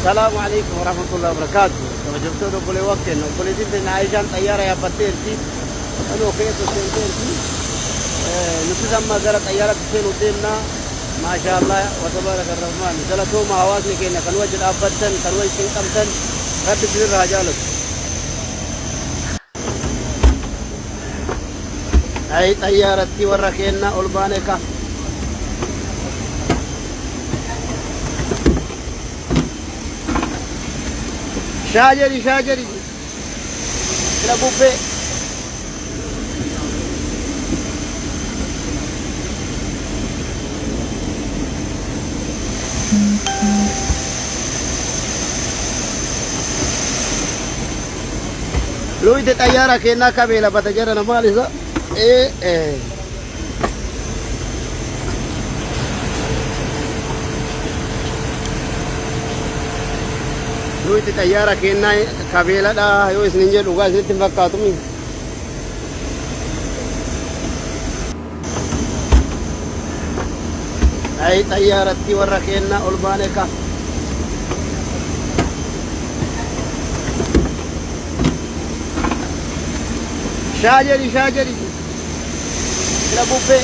السلام عليكم ورحمة الله وبركاته. كما جبتوا بقولي وكل بقولي دين عايشان طيارة يا بتيرتي أنا وكيف تسيرتي نسيت ما قالت طيارة تسير ودينا ما شاء الله وتبارك الرحمن زلتوا ما هواسني كنا كان وجد أبدا كان وجد أبدا رد بير رجالك أي طيارة تي وركينا ألبانيكا شاجري إلى بوبي لو إذا طيارة كنا كبيلة بتجرنا مالذا إيه لو إذا طيارة كنا كبيلة لا يو إسنجي لوجا سنتين فكاتومي أي طيارة تي وركينا ألبانيكا شاجري إلى بوبي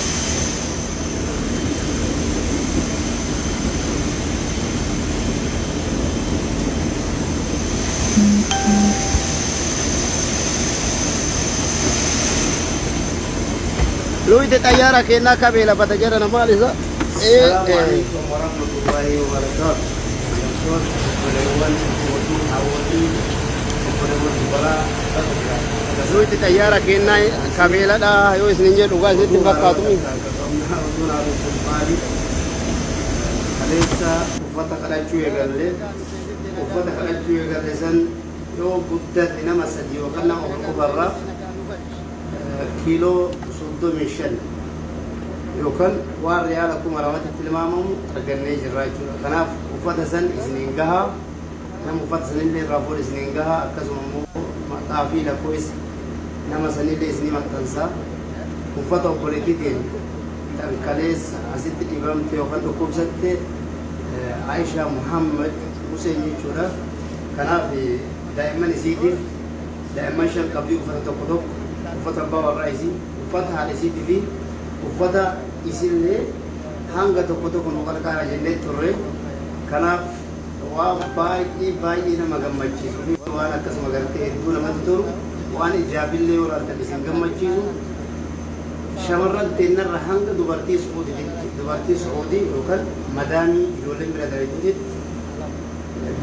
لو إذا طيارة كنا كبيلة بتجرنا مالذا السلام عليكم ورحمة الله وبركاته. لو إذا طيارة كنا كبيلة لا يو إسنجي لوجا سنتين فكاتومي أليس وفتح على شوية قال لي وفتح على شوية قال لي سن يو بدت إنما سدي وكنا أخبره كيلو صدو من شن يوكل والريالكم روات التلمامهم رجعني جرايتو كناف وفتح سن إسنينجها نم وفتح سن اللي رافور إسنينجها أكسمه تعافي لكويس نما سن اللي إسني ما تنسى وفتح بوليتين كاليس أزيد الإمام تيوكل وكوب ستة عائشة محمد حسين يشورا كناف دائما يزيد دائما شل قبلي وفتح تقطب وفتح بابا الرئيسي وفتح على سيدي فيه وفتح يصير لي هانغا تقطب ونقول كارا جنة توري كناف باي nama gammachiisu waan akkasuma gartee hedduu namatti tolu waan ijaabillee yoo ilaaltan isin gammachiisu shamarran teennarra hanga dubartii Suudii yookaan madaamii ijoolleen bira darajjuutti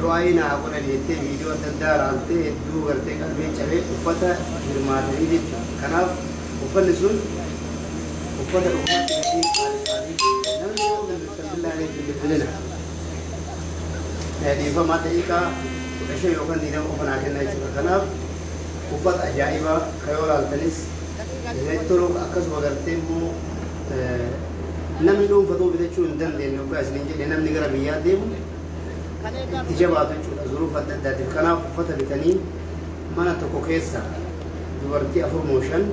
du'aayi naa godhan jettee viidiyoo adda addaa ilaaltee hedduu gartee qalbii cabee uffata hirmaatanii jechuudha. Kanaaf uffanni sun uffata dhugaatti namni yoo gammachiisan billaalee bilbilina. فما تيجا شيء يوكل دينا وفنا كنا يشوف كناف وفات أجائبا خيولا التنس زيتولو أكس وقرتين مو نمنون فتو بدأ شو ندم دين نوكاس نيجي لنام نقرا بياد ديم تجابات شو ظروف الدات كناف وفات بتنين ما نتوكيسا دورتي أفرموشن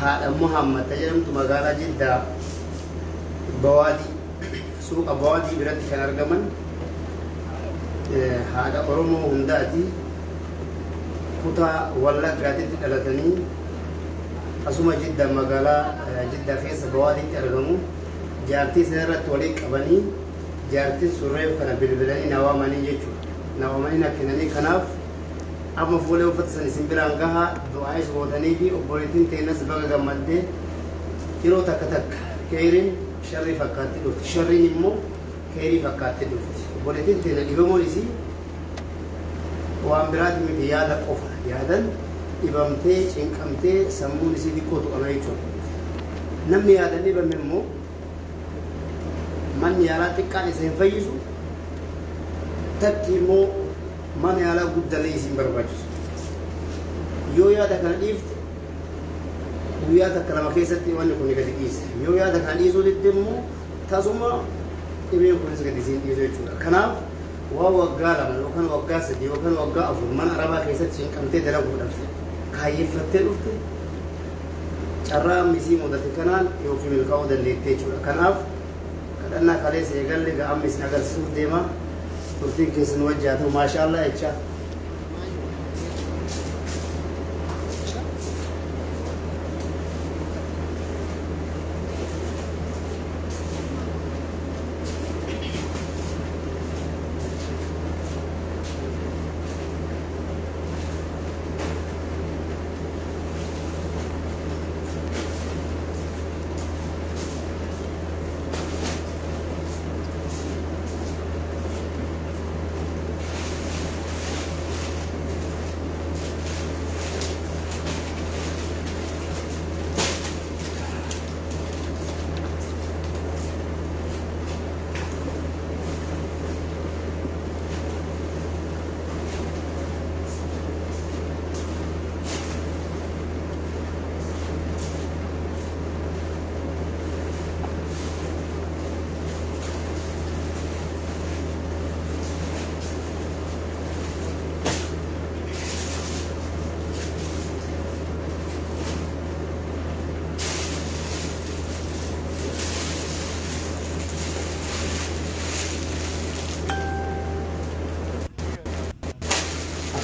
هذا محمد تجرم تمغالا جدا بوادي سوق أبوادي برد كان أرجمن هذا أورمو هنداتي كتا ولا قاعدين تلاتني أسمع جدا مقالة جدا فيس أبوادي أرجمو جارتي سنرة توليك أبني جارتي سوريو كان بالبلاني نوامني يجو نوامني نكنني كناف أما فولي وفتسني سنبرانغها دعايش وطني في أبوريتين تينس بقى جمدة كيلو تكتك كيرين شري فكات دوت شري نمو كيري فكات دوت بولتين تنا إبامو لسي وأمبراد من يادا قفا يادا إبامتي إنكمتي سمو لسي دي كوتو أمريكو نمي يادا إبام ممو من يالا تكالي سينفيسو تكيمو من يالا قد ليسي برباجس يو يادا كان إفت وياك كلام كيستي وانا كوني كتكيس يو ياك كان يزو للدمو تازوما إبين كوني سكتيسين يزو يجورا كناف ووقالا من وكان وقا سدي وكان وقا أفر من أربا كيستي كمتي درابو دفت كايف فتل أفت شرا ميسي مدت كنان يوكي ملكاو دليتي جورا كناف كدنا كاليس يقال لك أمس نقل سوف ديما قلت كيس نوجهته ما شاء الله يتشاف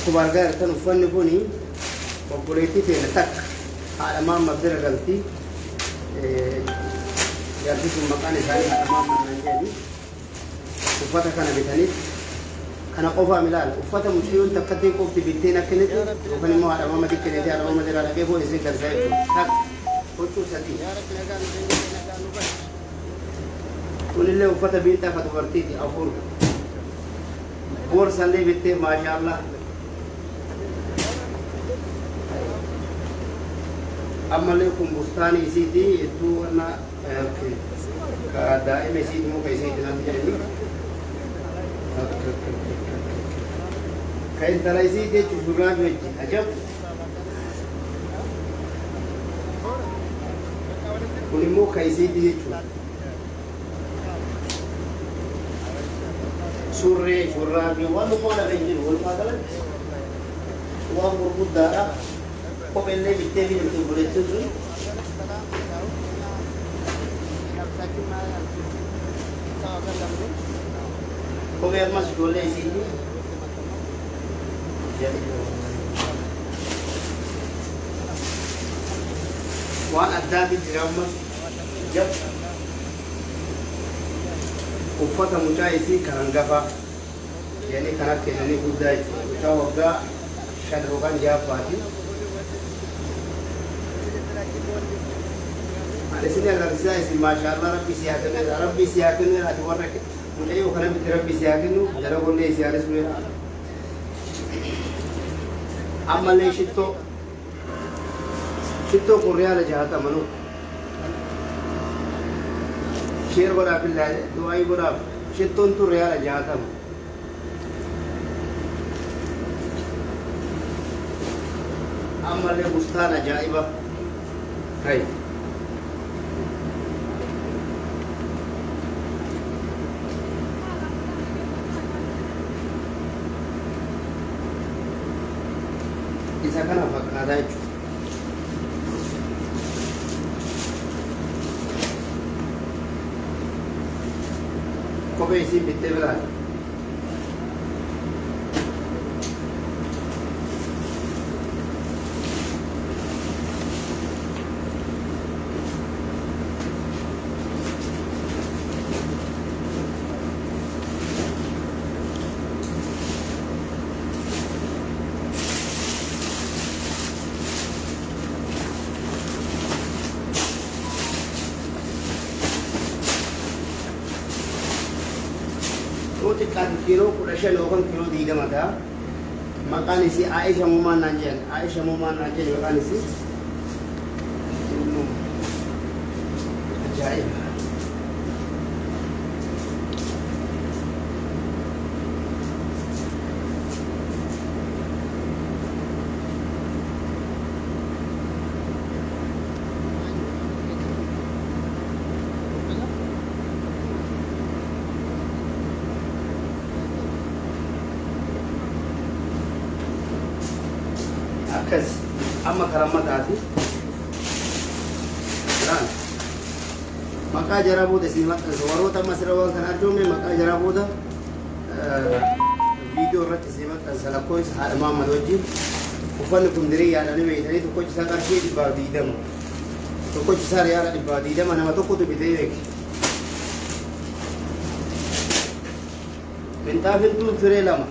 akkuma argaa jirtan uffanni kun obboleettii teenya takka haadha maamma bira galti jaarsi sun maqaan isaanii haadha maamma nan jedhani uffata kana bitaniif kana qofaa milaal uffata mucayyoon takkattii qofti bitteen akkanatti yookaan immoo haadha maamma xiqqeetii haadha maamma jala dhaqee boo'isee garsaa jechuudha takka huccuu sadii kunillee uffata biinxaa ka dubartiiti afur boorsallee bittee maashaallah أما لكم بستاني سيدي إدو أنا كدائم سيدي مو كيسيدي نبي كاين ترى سيدي تشوفنا بيجي أجاب كل مو كيسيدي تشوف سوري شرابي والمقولة بيجي والمقولة وامرود دارا Come lei mi devi il boletto giù? Come al massimo lei si waan addaati jira amma jab uffata mucaa isii kan hangafa yani kan akka jedhanii guddaa jechuudha waggaa 5 yookaan 6 Adesso alla risalita ma sha Allah rabbi siyaakinu ati warra mucayyoo kana bitti rabbi siyaakinu jala gollee siyaare sure ammallee shittoo qurriyaala jahata manu sheer godhaaf illaa du'aayi godhaaf shittoon tu riyaala jahatama ammallee bustaan ajaa'iba hay isa kana fakkaataa jechuudha. Kophee isiin bittee biraan. Kan kilo kurasha lokan kilo diga mata makan isi Aisyah Muman Nanjen makan isi ajaib akkas amma karammataati kan maqaa jaraa booda isin maxxansa warroota amma asirra waan kana arjoome maqaa jaraa booda فيديو رت سيمت سلكويس هذا ما مدوجي وفنكم دري على نبي تري تكوج سكر شيء دبادي دم تكوج سار يا دبادي دم أنا ما تكوت بديك بنتافن تو فري لما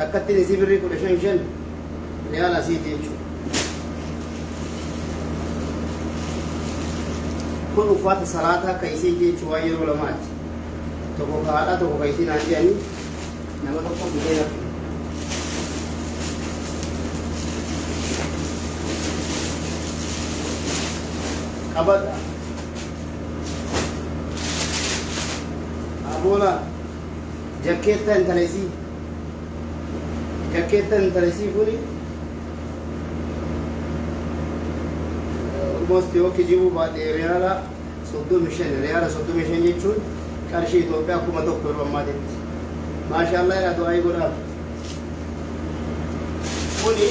أكتر نسيبري كل شيء شن ريال أسيتي كل وفات صلاة كيسي جي شوية علماء تبغى هذا تبغى كيسي ناجي أني نما تبغى بدينا أبدا أبولا جاكيتا انتلسي فوني almost yoo kijibu baadhee reala 35 jechuun qarshii Itoophiyaa 1,000 yeroo ammaatitti maashaallah yaa du'aa godhaaf kuni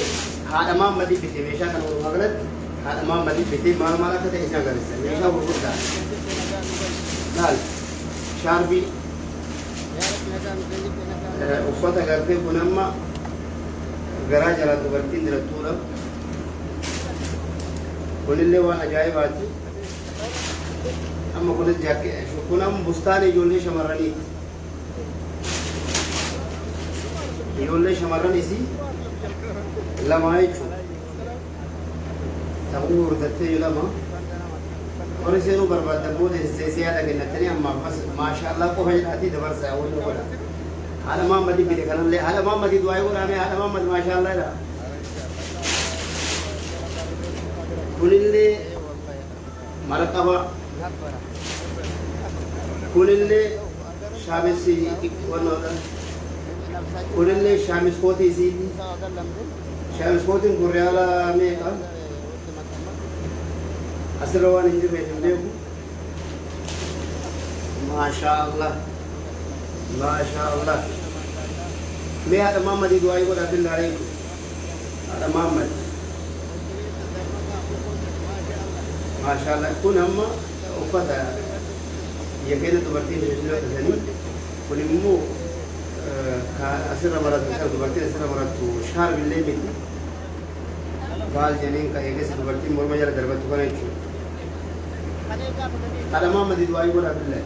haadha Maammadii bitee meeshaa kana walumaa galatti haadha Maammadii bitee maal akka ta'e isin agarsiisa meeshaa gurguddaa laal shaarbii uffata gartee kun amma garaa jala dubartiin dirattuudha kunillee waan ajaa'ibaati amma kunis kun amma bustaanii ijoollee shamarraniis lama jechuudha ta'uu hordofee lama warri seenuu barbaadan booda siyaada kennattanii amma maashaallah qofa jedhaatii dabarsaa waliin godha haadha Maammadii bite kanallee haadha Maammadii du'aa godhaame haadha Maammadii maashaallah jedha kunillee marqaba kunillee shaamisi wannoodha kunillee shaamis kootii isiiti shaamis kootiin kun reala meeqa asirra waan hin jirreef hin beeku maashaallah mee haadha Maammadii du'aa godhaa billaalee haadha Maammadii maashaallah kun amma uffata yakeena dubartiin tajaajila tajaajilanii kun immoo asirra maratu kan dubartiin asirra maratu shaarbillee miti baal janiin kan eegessa dubartiin morma jala darbattu kana jechuudha haadha Maammadii du'aa godhaa billee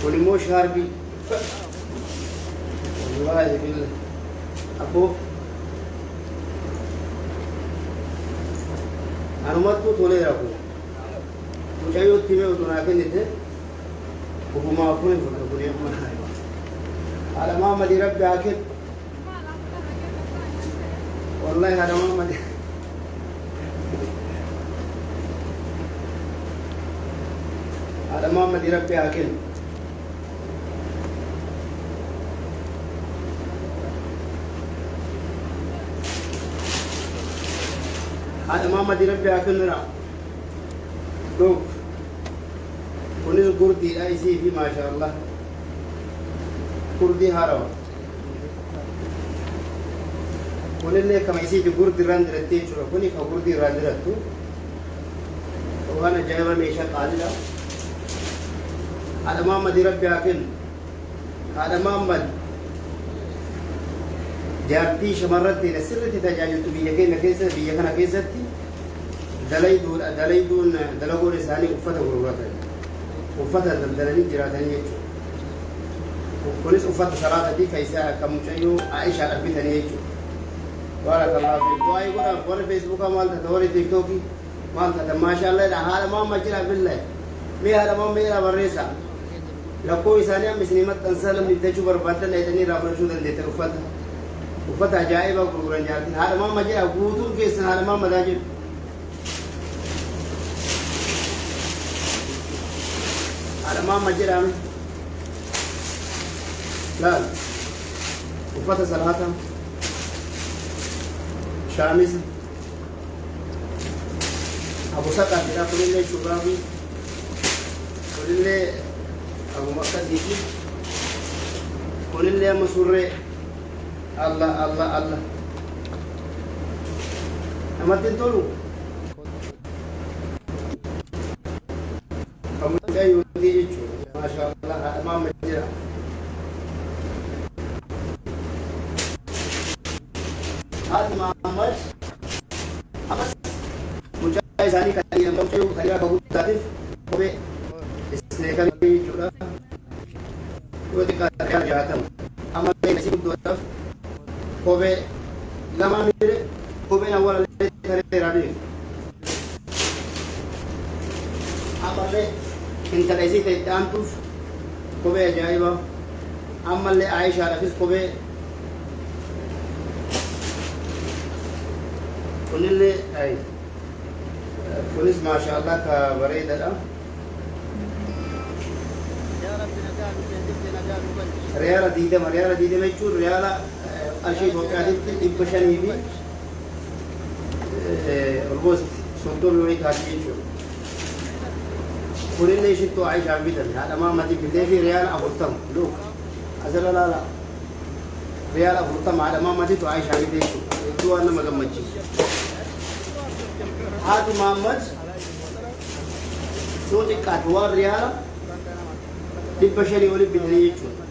kun immoo shaarbii wallaahi billee abboo anumattu toleera kun mucayyootti mee utuu naa kennite ufumaa kun fudha kun amma haadha Maammadii rabbi haa kennu wallahi haadha Maammadii haadha Maammadii rabbi haa kennu haadha Maammadii rabbi haa kennudha dhug kunis gurdiidha isii fi maashaallah gurdii haarawa kunillee kama isiiti gurdi irraan dirattee jechuudha kuni ka gurdii irraan dirattu waan ajaa'iba meeshaa qaalidha haadha Maammadii rabbi haa kennu haadha Maammadii jaartii shamarratti sirriitti tajaajiltu biyya keenya keessa biyya kana keessatti dalayduun dalagoon isaanii uffata gurguratan uffata daldalanii jiraatanii jechuudha kunis uffata salaataatii keessaa akka mucayyoo Aishaa dhabbitanii jechuudha baarakallahu fiik du'aa godhaaf warri feesbuukaa maal tata warri tiiktookii maal tata maashaallah haadha Maammadii jira billahi mee haadha Maammadii jira barreessa lakkoo isaanii amma isinii maxxansaa namni bitachuu barbaadan jedhanii irraa fudhachuu dandeettan uffata ajaa'iba gurguran jaartiin haadha Maammadii jedha guutuun keessan haadha Maammadaa jedhu haadha Maammadii jedhame laal uffata salaataa shaamisa abu saqaa jedha kunillee shurraabii kunillee abuma akkasiiti kunillee amma surree Allah namatti hin tolu kamucayyootii jechuudha maashaallah haadha مجرى هذا محمد أمس مجاهد ثاني كذي لما تشوف كذي كابو تعرف هو استنكار يجورا هو تكاد جاتم أما نسيب دوتاف هو لما ميره هو نوال ثري رادي أما إنت ليس تانتوف هو جايبا أما اللي عايش على فيس هو كل أي كنس ما شاء الله كبريد ده ريالا ديدة ما يشوف ريالا أشيء وكادت إبشاني بي البوس سنتور لوني كاتي يشوف كل اللي يشتو عايش عبيدا هذا ما متي بدي في ريال أبورتم لوك أزل لا ريال أبورتم هذا ما متي تو عايش عبيدا يشوف تو أنا ما جمعتش هذا محمد صوتي كاتوار ريال تبشري ولي بدني يشوف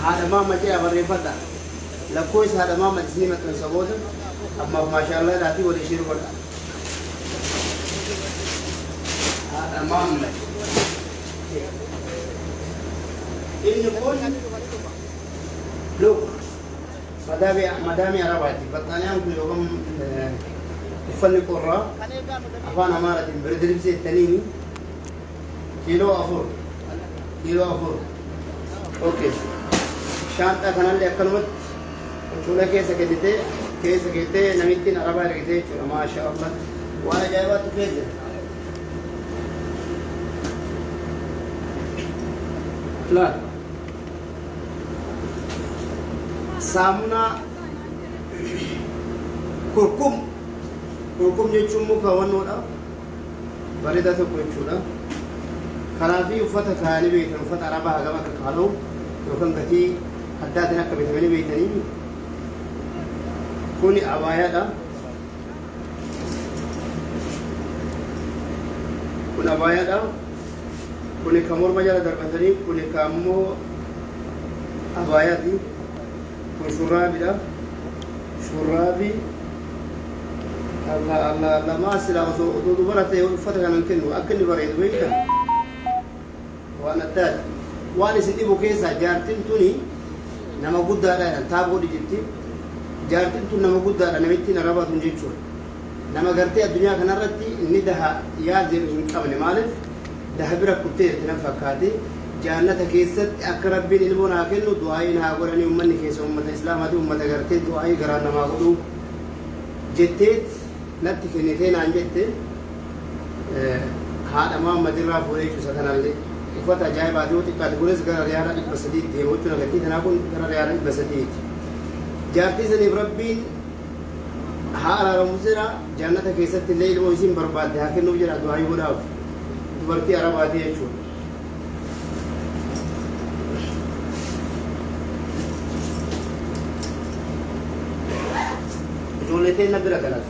هذا ما مجيء بريفتا لكويس هذا ما مجزيمة من سبوته أما ما شاء الله لا تقول يشير ولا هذا ما مجيء إن يكون لوك مدامي عرباتي بطانيا ممكن يوم يفني قرة أفان أمارة بردريب سي التنيني كيلو أفور أوكي شانتا كان اللي أكلمت شولا كيس كده نميتين عربا ركيته شولا ما شاء الله وانا جايبات كيس لا سامنا كركم جيتشمو كوانو دا بريدا تو كويتشولا خلافي وفتا كاني بيت وفتا عربا هجما كالو يوكن كتي حدادنا كبيتمني بيتني كوني عباية دا كوني عباية دا كوني كمور مجال دربتني كوني كامو عباية دي كوني شرابي دا شرابي الله ما سلا وصو برته فتح كان كنو أكني بريد وينك وأنا تاج وأنا سيدي بوكيسا جارتين توني نما قد دارا تابو دي جتي جارتين تون نما قد دارا نمتين ربا تنجيشون نما قرتي الدنيا كان رتي إني ده يا زي من قبل مالف ده برا كتير تنفكاتي جانة كيست أقرب بين المنا كنو دعائنا قراني أمني كيس أمة الإسلام هذه أمة قرتي دعائي قرانا ما قلو جتيت نبتي كنيتين عن جتي هذا ما مدير فوريش سكان اللي وفتا جاي بعدين تقعد بوليس قرر رياضة بسديد دي وتنا قتي تناكون قرر رياضة بسديد جارتي زني بربين حال رمزنا جنة كيسة الليل موسم برباد لكن نوجر دعاء ولا تبرتي عرباتي يشوف جولتين نبرة ثلاث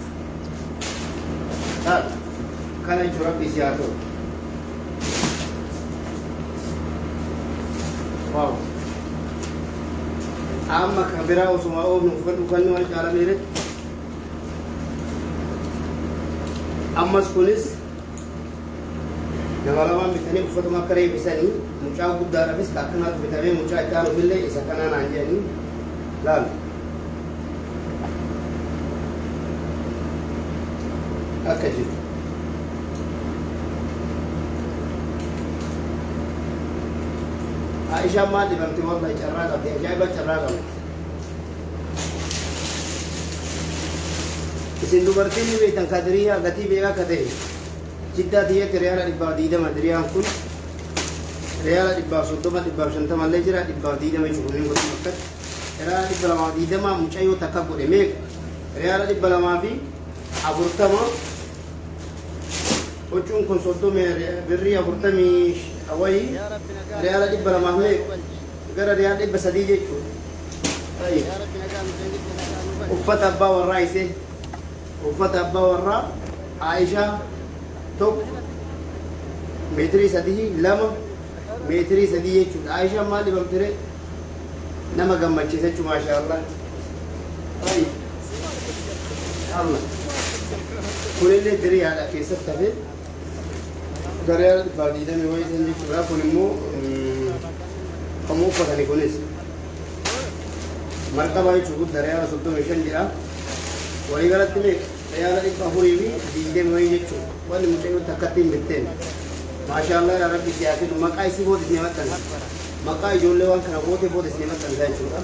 كان يشرب بسيارته واو أما كبيرة وسماء وفن والجارة ميرت أما سكوليس نمالما بتاني بفتما كري بساني مجاو قدارة بس كأكنا بتاني مجاو كانوا في الليل إذا كنا نانجاني لا أكجد عائشة ما دبرت والله جراغة جايبة جراغة isin dubartiin beektan kadiriyaa gatii beekaa ka ta'e jiddaa tiyyatti riyaala 220 diriyaan kun riyaala 130 illee jira 220 jechuun kun akka riyaala 220 mucayyoo takka godhe meeqa riyaala 240 huccuun kun 30 birrii 40 awwayii riyaala 200 meeqa gara riyaala 300 jechuudha. uffata abbaa warraa isee uffata abbaa warraa Aishaa tokko meetirii 2 meetirii 3 jechuudha. Aishaa maal dibamtire nama gammachiisa jechuudha maashaallah. Allah kunillee dirii haadha keessatti hafe gara baadiyyaa wayisan jechuudha. kun immoo kan uffatani kunis markaba jechuudha. riyaala 35 jira walii galatti mee riyaala 420 wayii jechuudha. wanni mucayyoo takkatti hin bitteen maashaallah yaa rabbi siyaasin maqaa isii boodes ni maxxansa maqaa ijoollee waan kana bootee boodes ni maxxansa jechuudha.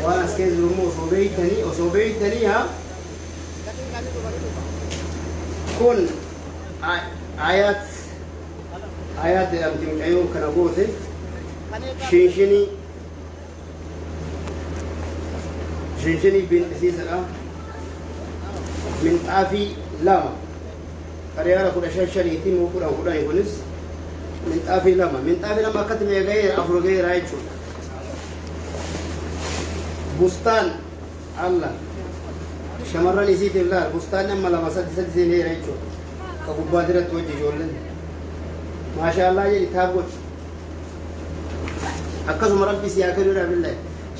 وانا اسكيز رمو صوبيتني ها كون آيات أمتي مجعيون كنبوثي شنشني بنت سيسرة من طافي لما قريانا كنا شنشني يتيم وكنا يكونس من طافي لما كتب يغير أفرو غير رايتشو بستان الله شمران يسيت الله بستان لما لما سد سيني رايتشو كبوبادرة توجه جولن ما شاء الله يجي تابوت أكثر ربي سياكل ولا بالله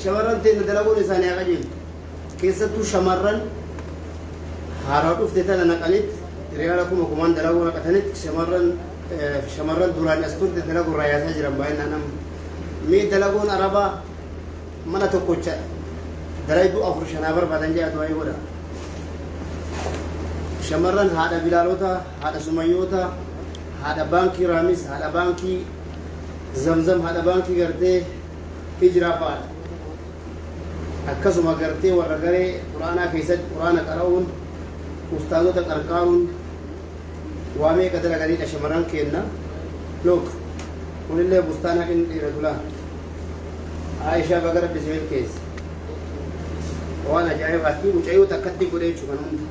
شمران تين دلقون إنسان يا رجل كيستو شمران هاراتوف تيتا نقلت ريالكم وكمان دلقون قتنت شمران دوران أسطور دلقون رايات هجرم باين أنا مي دلقون أربعة mana tokkocha daraydu afur shanabar badan jaatu ay goda shamarran hada bilalota hada sumayyota hada banki ramis hada banki zamzam hada banki garte hijra faal akkasuma garte warra gare qur'ana keessa qur'ana qara'uun ustaazota qarqaaruun waamee kadara gariidha shamarran kenna lok kunillee bustaana kin dhiiratula Aisha bagar bismil kees waan ajaa'ibaati mucayyoo takkatti godhee jechuudha kan hundi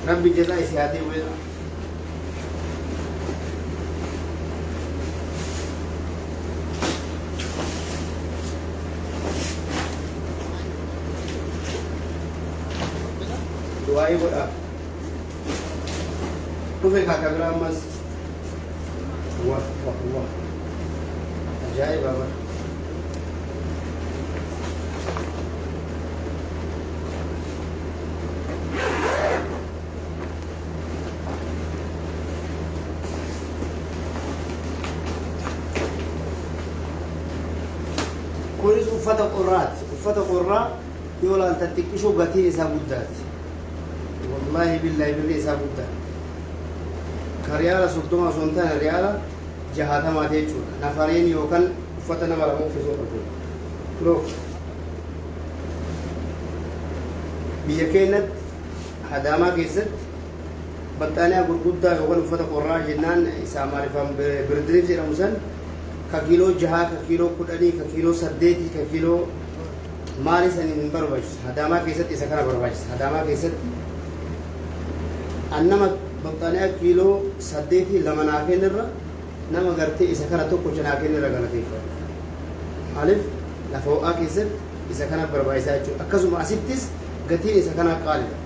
rabbi jazaa isii haa ta'u du'aa'ii godhaaf dhufe kaaka biraa ammas wah ajaa'iba bara kunis uffata qorraa yoo laalta xiqqishoo gatiin isaa guddaati wallaahi billaahi birri isaa guddaa ka riyaala 30 osoo hin taane riyaala 60 jechuudha nafareen yookaan uffata nama lama uffisuu qabu biyya keenyatti Adaamaa keessatti baxxaaniyaa gurguddaa yookaan uffata qorraa jennaan isaa maaliifaan birdiriif jedhamu san ka kiiloo 6 ka kiiloo 10 ka kiiloo 8 ka kiiloo maali saniin barbaachisu Adaamaa keessatti isa kana barbaachisa Adaamaa keessatti annama baxxaaniyaa kiiloo 8 lama naa kennirra nama gartee isa kana tokko naa kennirra galateeffatu maaliif lafa ho'aa keessatti isa kana barbaachisaa jechuudha akkasuma asittis gatiin isa kana qaalidha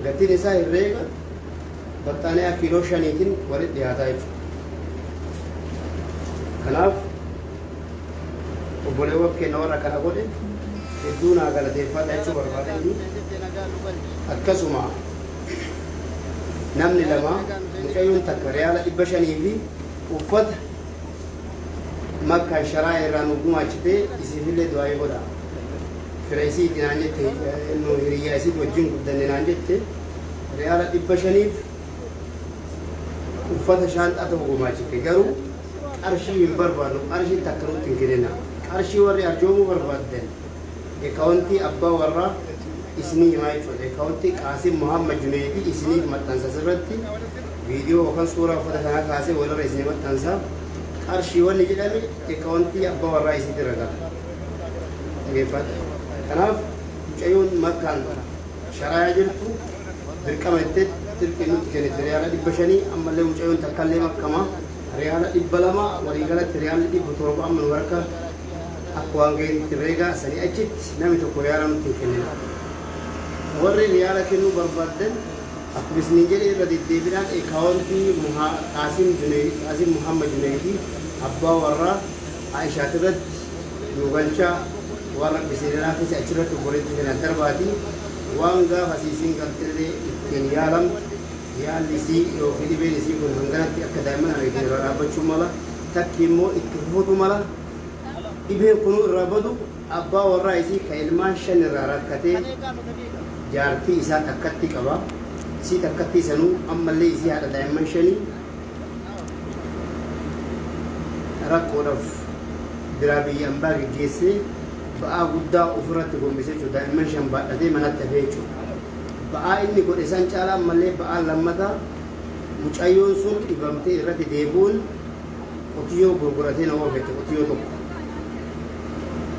gatiin isaa herreega baxxaaniyaa kiiloo 5tiin walitti dhiyaataa jechuudha kanaaf obboleewwan keenya warra kana godhe hedduu naa galateeffadha jechuu barbaadanii akkasuma نمني لما مكيون تكريالا إبشاني في وفت مكة شرائع رانوكم أشتى يسيفيل دعاء بودا فريسي تنانجت إنه رياسي توجين قدام نانجت ريالا إبشاني وفت شان أتوقع ما أشتى جرو أرشي بربادو أرشي تكرر تنكرنا أرشي وري أرجومو بربادن إكاونتي أبا ورا اسمي ما يفعل إكاونتي قاسم محمد جنيدي اسمي متنسى سرتي فيديو وكان صورة فتحنا قاسم ولا رئيسني متنسى أرشي وري جدامي إكاونتي أبا ورا اسمي ترجع كيفات كناف جايون مكان شرايع جلتو بركمتت تركينو تكني تريالا دبشاني أما اللي جايون تكلم كما ريالا دبلما وريالا تريالا دبتورب أمن وركا أقوى غير تريجا سني أجت نامي تقوليارم تكلمنا وري ريالا كنو بربادن بس نيجي ردي ديبران إكاونتي قاسم محمد جنيدي أبا ورا عائشة ترد نوغانشا ورا بسيرنا في سأشرت تقولي تكلمنا درباتي وانغا فسيسين كتير كنيالم يالسي يوفيدي بيلسي كن هنغانت أكاديمنا على رابط شمالا تكيمو إتفوتو مالا إبه كنو رابطو أبا ورئيسي كإلمان شن راركتي جارتي إسا تكتي كبا سي تكتي سنو أما اللي إسي هذا دائما شني ركو رف درابي أمباري جيسي بقى قدا أفرتكم بسيجو دائما شن بعد دي منات تفيجو بقى إني قد إسان شالا أما اللي بقى لمتا مجايون سن إبامتي رتي ديبون قطيو برقرتين وفيت قطيو تقو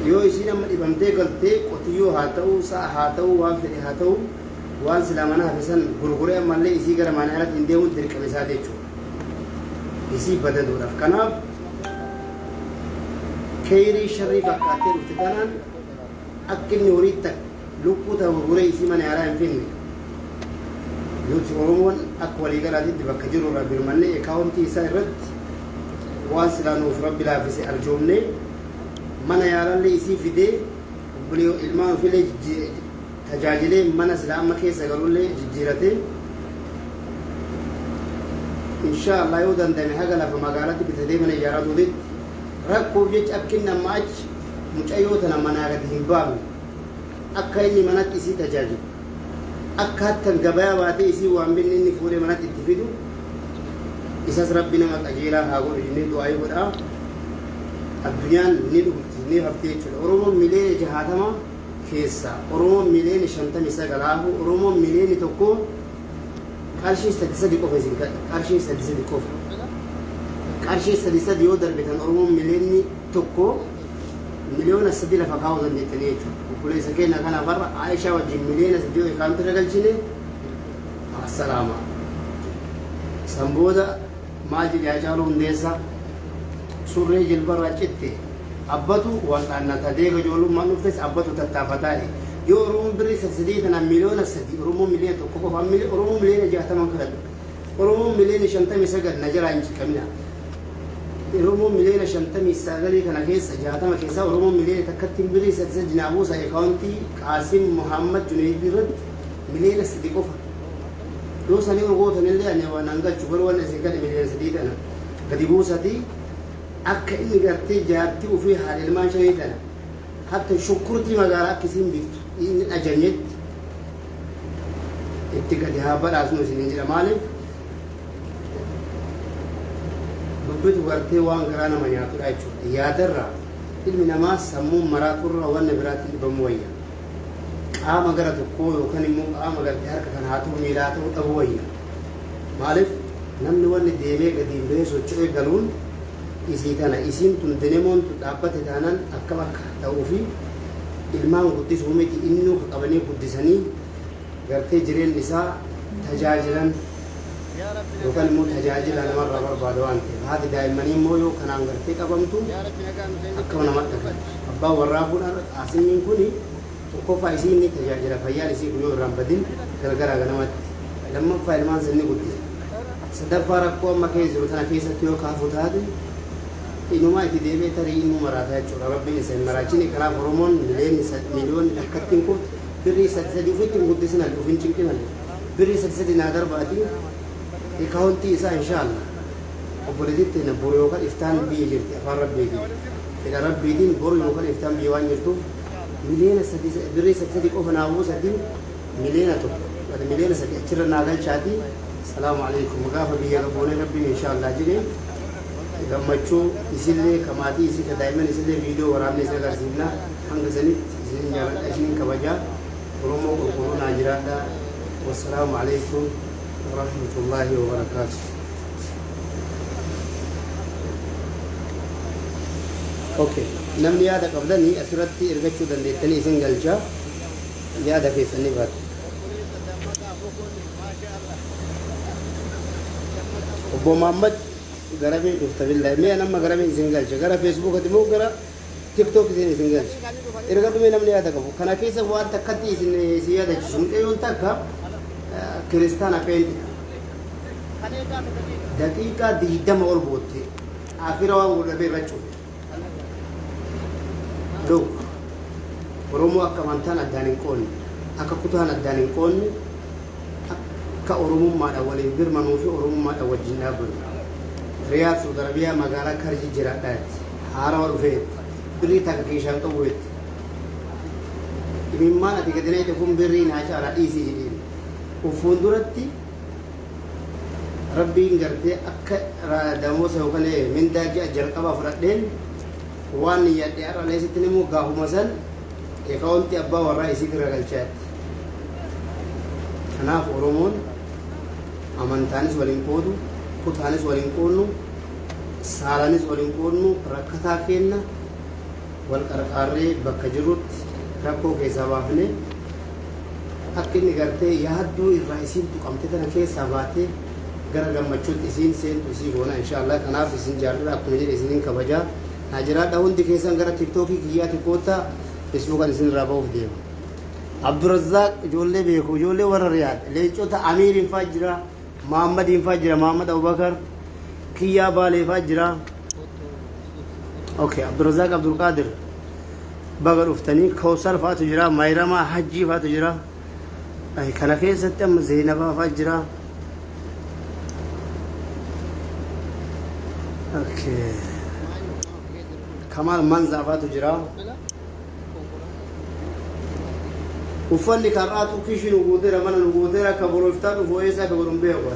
yoo isin amma dhibamtee galtee qotiyyoo haa ta'uu sa'a haa ta'uu waan fedhe haa ta'uu waan silaa mana hafisan gurguree ammallee isii gara mana irratti hin deemuun dirqama isaa jechuudha isii badaduudhaaf kanaaf keerii sharrii fakkaatee dhufte kanaan akka inni horii takka lukkuu ta'u gurguree isii mana yaalaa hin finne nuti oromoon akka waliigalaatitti bakka jiru irraa birmannee akaawuntii isaa irratti waan silaa nuuf rabbi laafise arjoomnee mana yaalallee isii fidee obboleeyyo ilmaan filee tajaajilee mana islaama keessa galullee jijjiiratee inshaallah yoo danda'ame haga lafa magaalatti bitatee mana ijaaraa tuutetti rakkoof jecha akka inni amma achi mucayyoo tana manaa gadi hin baafne akka inni manatti isii tajaajilu akka hattan gabayaa baatee isii waan binni inni fuudhee manatti itti fidu isas rabbi nama qajeelaa haa godhu jennee du'aa godhaa addunyaan ni dhugti ni haftee jechuudha oromoon miliyoona 60 keessa oromoon miliyoona 59 oromoon miliyoona 1 qarshii 3 qofa isin kadha qarshii 3 qofa qarshii 3 yoo darbitan oromoon miliyoonni 1 miliyoona 3 lafa kaa'uu dandeettanii jechuudha obboleessa keenya kana barra Aishaa wajjin miliyoona 3 akaawuntii irra galchine assalaama san booda maal jedhe Haacaaluu Hundeessaa surree jilbarraa citte abbatu waan dhaannata deega ijoollummaan dhuftes abbatu tattaafataadhe yoo oromoon birrii sadii tanaan miliyoona 3 oromoon miliyoona 1 qofa oromoon miliyoona 60 kadhadhu oromoon miliyoona 59 na jiraa hin ciqamina oromoon miliyoona 59 kana keessa 60 keessaa oromoon miliyoona takkatti birrii 3 dinaabuusa akaawuntii Qaasim Muhammad Junaydii irratti miliyoona 3 qofa yoo sanii urgootanillee ani waan hangachu garuu waan isin kadhe miliyoona 3 tana gadi buusatii akka inni gartee jaartii ofii haala ilmaan shanii tana hatta shukkurtii magaalaa akkasiin biiftu inni dhajanyetti itti gadi haa badhaasnu isin jedha maaliif dubbitu gartee waan garaa nama nyaatudha jechuudha yaadarraa ilmi namaa sammuun maraaturra wanna biraatti dhibamu wayya qaama gara tokkoo yookaan immoo qaama gartee harka kan haa ta'u miilaa ta'uu dhabu wayya maaliif namni wanni deemee gadi hin bahee socho'ee galuun isii tana isiin tun denemoon tun dhaabbate taanaan akkam akka ta'uu fi ilmaan guddisuu miti inni qabanii guddisanii gartee jireenyi isaa tajaajilan yookaan immoo tajaajila namarraa barbaada waan ta'eef haati daa'immanii immoo yoo kanaan gartee qabamtu akkama nama dhaqan abbaan warraa fuudhan Qaasimiin kuni tokkoffaa isii inni tajaajila fayyaan isii kun yoo irraan badin gargaraa ganamatti lammaffaa ilmaan sanni guddisa sadaffaa rakkoo amma keessa jiru tana keessatti yoo kaafu taate inumaa itti deebi'ee tarii inni maraataa jechuudha rabbiin isa hin maraachine kanaaf oromoon miliyoonni akkattiin kun birrii 3 ofitti hin guddisinal of hin cinqinan birrii 3 naa darbaatii إكاونتي إسا إن شاء الله وبلدت نبوري وكان إفتان بيجر أفار ربي دي إذا ربي دين بوري وكان إفتان بيوان يرتو ملينا سدي بري سدي كوفنا أبو سدي ملينا تو هذا ملينا سدي أشر ناقل شادي السلام عليكم مغافر بيا ربنا ربي إن شاء الله جري لما تشو يسلي كماتي يسلي دائما يسلي فيديو ورامي يسلي كارسينا هنگ زنيت يسلي جالس أشين كبجا برومو كورونا جرادا والسلام عليكم ورحمة الله وبركاته. أوكي نمني هذا قبلني أسرتي إرجعوا دندتني سنجل جا هذا في سني بعد أبو محمد غرامي دفتر الله مي أنا ما غرامي سنجل جا غرا فيسبوك هتمو غرا تيك توك زين سنجل إرجعوا من نمني هذا قبل كنا كيس وان تكتي سن سيادة شنك يوم تكا كريستانا بين دقيقة ديدم أول بوتي آخر وان ولا بيرجعوا لو oromoo akka amantaan addaan hin qoonne akka kutaan addaan hin qoonne akka oromummaadhaan waliin birmanuu fi oromummaadhaan wajjin dhaabbannu riyaad suudi arabiyaa magaalaa karji jiraadhaatti haarawa dhufeetti birrii takka keeshaan qabuetti imimmaan ati gadinayte kun birrii naa caalaa dhiisii jedheen uffuun duratti rabbiin gartee akka damoosa yookaan mindaa ji'a jalqabaa fudhadheen waan yaadde har'a leesitti immoo gaafuma san إكاونتي أبا وراء سكر الجات أنا في أورومون أمان تانس ولينكودو كتانس ولينكونو سالانس ولينكونو ركتا كينا والقرقاري بكجروت ركو كيسابافني أكين نغرتي يهدو الرئيسين تقامتي تنكي ساباتي غرغم مچوت إسين سين تسي هنا إن شاء الله كناف إسين جارد أكو نجر إسين كبجا ناجرات دهون دي كيسان غرا تيك توكي كياتي كوتا فيسبوك إسين رابوف ديو عبد الرزاق جولي بيكو جولي ورا رياض ليچوتا أمير فجرا محمد فجرا محمد أبو بكر كيا بالي فجرا أوكي عبد الرزاق عبد القادر بغر أفتني كوثر فاتجرا ميرما حجي فاتجرا أي كان في ستم زينب فجرا أوكي كمال منزع فاتجرا وفني كرات وكيشين وغوديرا من الغوديرا كبروفتان وفويسا كبرون بيهوا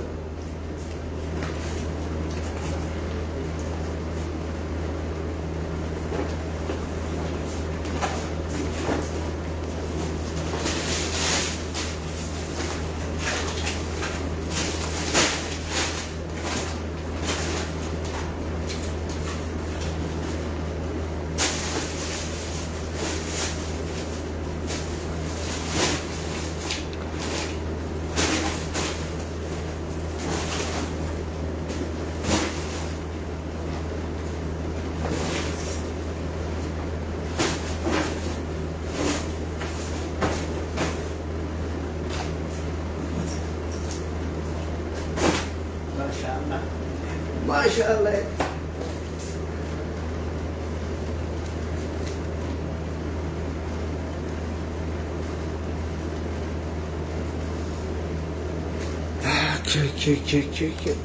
ما شاء الله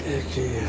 اوكي